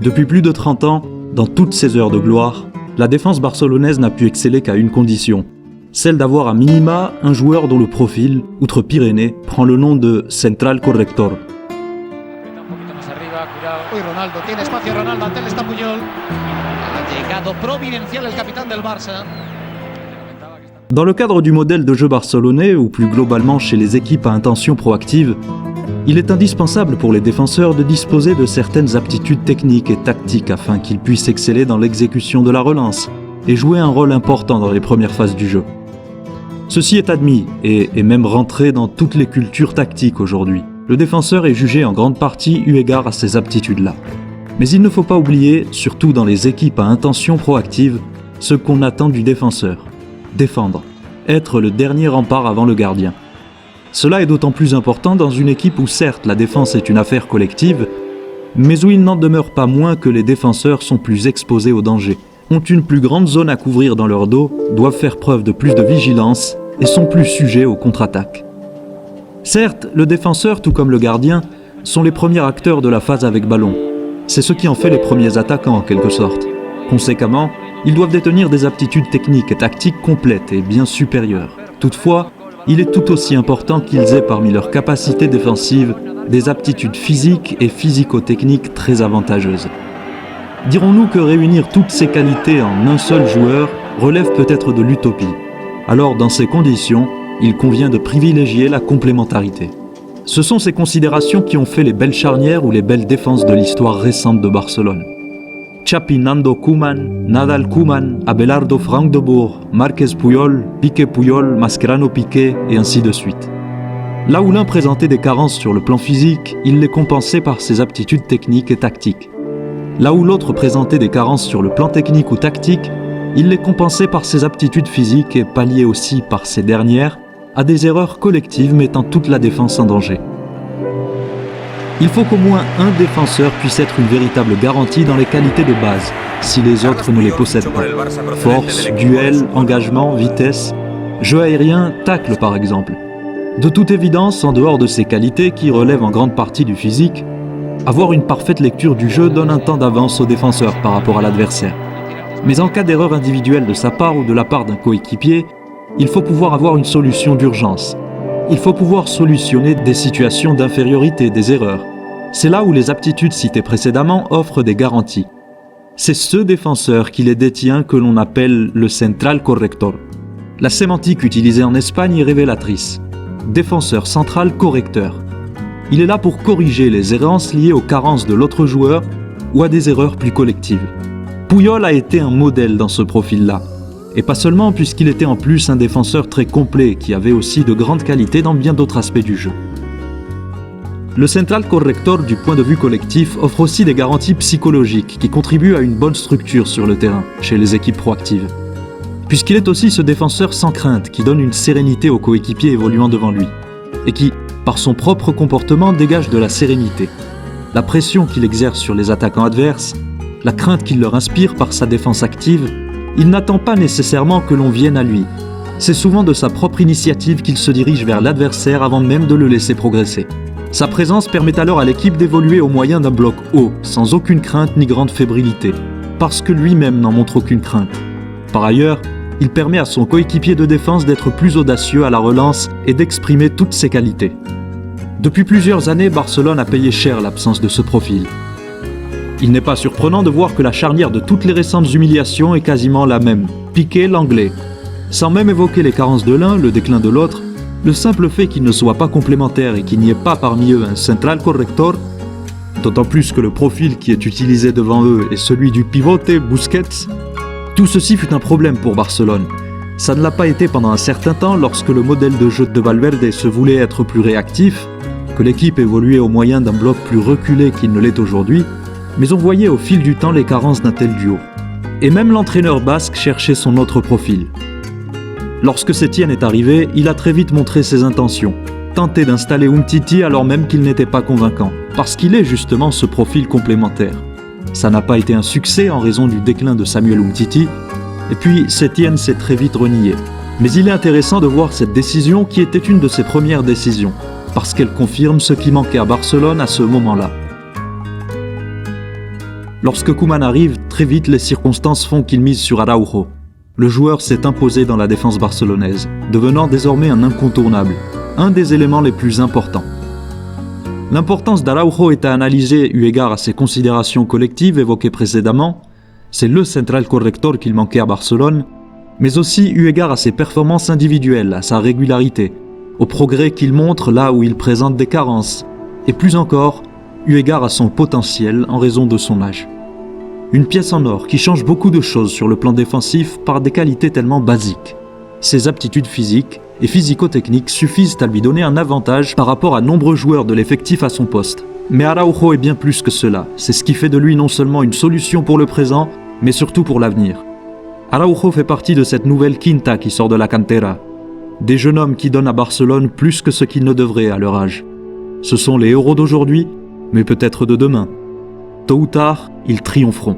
Depuis plus de 30 ans, dans toutes ces heures de gloire, la défense barcelonaise n'a pu exceller qu'à une condition, celle d'avoir à minima un joueur dont le profil, outre-Pyrénées, prend le nom de Central Corrector. Uy, Ronaldo, tiene espacio Ronaldo, ante él está Puyol. Ha llegado providencial el capitán del Barça. Dans le cadre du modèle de jeu barcelonais, ou plus globalement chez les équipes à intention proactive, il est indispensable pour les défenseurs de disposer de certaines aptitudes techniques et tactiques afin qu'ils puissent exceller dans l'exécution de la relance et jouer un rôle important dans les premières phases du jeu. Ceci est admis et est même rentré dans toutes les cultures tactiques aujourd'hui. Le défenseur est jugé en grande partie eu égard à ces aptitudes-là. Mais il ne faut pas oublier, surtout dans les équipes à intention proactive, ce qu'on attend du défenseur. Défendre. Être le dernier rempart avant le gardien. Cela est d'autant plus important dans une équipe où certes la défense est une affaire collective, mais où il n'en demeure pas moins que les défenseurs sont plus exposés au danger, ont une plus grande zone à couvrir dans leur dos, doivent faire preuve de plus de vigilance et sont plus sujets aux contre-attaques. Certes, le défenseur, tout comme le gardien, sont les premiers acteurs de la phase avec ballon. C'est ce qui en fait les premiers attaquants en quelque sorte. Conséquemment, ils doivent détenir des aptitudes techniques et tactiques complètes et bien supérieures. Toutefois, il est tout aussi important qu'ils aient parmi leurs capacités défensives des aptitudes physiques et physico-techniques très avantageuses. Dirons-nous que réunir toutes ces qualités en un seul joueur relève peut-être de l'utopie. Alors, dans ces conditions, il convient de privilégier la complémentarité. Ce sont ces considérations qui ont fait les belles charnières ou les belles défenses de l'histoire récente de Barcelone. Xavi, Nando, Koeman, Nadal, Koeman, Abelardo, Frank de Boer, Marquez, Puyol, Piqué, Puyol, Mascherano, Piqué, et ainsi de suite. Là où l'un présentait des carences sur le plan physique, il les compensait par ses aptitudes techniques et tactiques. Là où l'autre présentait des carences sur le plan technique ou tactique, il les compensait par ses aptitudes physiques et palliait aussi par ces dernières à des erreurs collectives mettant toute la défense en danger. Il faut qu'au moins un défenseur puisse être une véritable garantie dans les qualités de base, si les autres ne les possèdent pas. Force, duel, engagement, vitesse, jeu aérien, tacle par exemple. De toute évidence, en dehors de ces qualités qui relèvent en grande partie du physique, avoir une parfaite lecture du jeu donne un temps d'avance au défenseur par rapport à l'adversaire. Mais en cas d'erreur individuelle de sa part ou de la part d'un coéquipier, il faut pouvoir avoir une solution d'urgence. Il faut pouvoir solutionner des situations d'infériorité, des erreurs. C'est là où les aptitudes citées précédemment offrent des garanties. C'est ce défenseur qui les détient que l'on appelle le Central Corrector. La sémantique utilisée en Espagne est révélatrice. Défenseur central correcteur. Il est là pour corriger les errances liées aux carences de l'autre joueur ou à des erreurs plus collectives. Puyol a été un modèle dans ce profil-là. Et pas seulement puisqu'il était en plus un défenseur très complet qui avait aussi de grandes qualités dans bien d'autres aspects du jeu. Le Central Corrector du point de vue collectif offre aussi des garanties psychologiques qui contribuent à une bonne structure sur le terrain, chez les équipes proactives. Puisqu'il est aussi ce défenseur sans crainte qui donne une sérénité aux coéquipiers évoluant devant lui, et qui, par son propre comportement, dégage de la sérénité. La pression qu'il exerce sur les attaquants adverses, la crainte qu'il leur inspire par sa défense active, il n'attend pas nécessairement que l'on vienne à lui. C'est souvent de sa propre initiative qu'il se dirige vers l'adversaire avant même de le laisser progresser. Sa présence permet alors à l'équipe d'évoluer au moyen d'un bloc haut, sans aucune crainte ni grande fébrilité, parce que lui-même n'en montre aucune crainte. Par ailleurs, il permet à son coéquipier de défense d'être plus audacieux à la relance et d'exprimer toutes ses qualités. Depuis plusieurs années, Barcelone a payé cher l'absence de ce profil. Il n'est pas surprenant de voir que la charnière de toutes les récentes humiliations est quasiment la même, Piqué l'anglais. Sans même évoquer les carences de l'un, le déclin de l'autre, le simple fait qu'ils ne soient pas complémentaires et qu'il n'y ait pas parmi eux un Central Corrector, d'autant plus que le profil qui est utilisé devant eux est celui du pivote Busquets, tout ceci fut un problème pour Barcelone. Ça ne l'a pas été pendant un certain temps lorsque le modèle de jeu de Valverde se voulait être plus réactif, que l'équipe évoluait au moyen d'un bloc plus reculé qu'il ne l'est aujourd'hui, mais on voyait au fil du temps les carences d'un tel duo. Et même l'entraîneur basque cherchait son autre profil. Lorsque Setién est arrivé, il a très vite montré ses intentions, tenter d'installer Umtiti alors même qu'il n'était pas convaincant, parce qu'il est justement ce profil complémentaire. Ça n'a pas été un succès en raison du déclin de Samuel Umtiti, et puis Setién s'est très vite renié. Mais il est intéressant de voir cette décision qui était une de ses premières décisions, parce qu'elle confirme ce qui manquait à Barcelone à ce moment-là. Lorsque Koeman arrive, très vite les circonstances font qu'il mise sur Araujo. Le joueur s'est imposé dans la défense barcelonaise, devenant désormais un incontournable, un des éléments les plus importants. L'importance d'Araujo est à analyser eu égard à ses considérations collectives évoquées précédemment, c'est le central corrector qu'il manquait à Barcelone, mais aussi eu égard à ses performances individuelles, à sa régularité, au progrès qu'il montre là où il présente des carences, et plus encore, eu égard à son potentiel en raison de son âge. Une pièce en or qui change beaucoup de choses sur le plan défensif par des qualités tellement basiques. Ses aptitudes physiques et physico-techniques suffisent à lui donner un avantage par rapport à nombreux joueurs de l'effectif à son poste. Mais Araujo est bien plus que cela, c'est ce qui fait de lui non seulement une solution pour le présent, mais surtout pour l'avenir. Araujo fait partie de cette nouvelle quinta qui sort de la cantera. Des jeunes hommes qui donnent à Barcelone plus que ce qu'ils ne devraient à leur âge. Ce sont les héros d'aujourd'hui, mais peut-être de demain. Tôt ou tard, ils triompheront.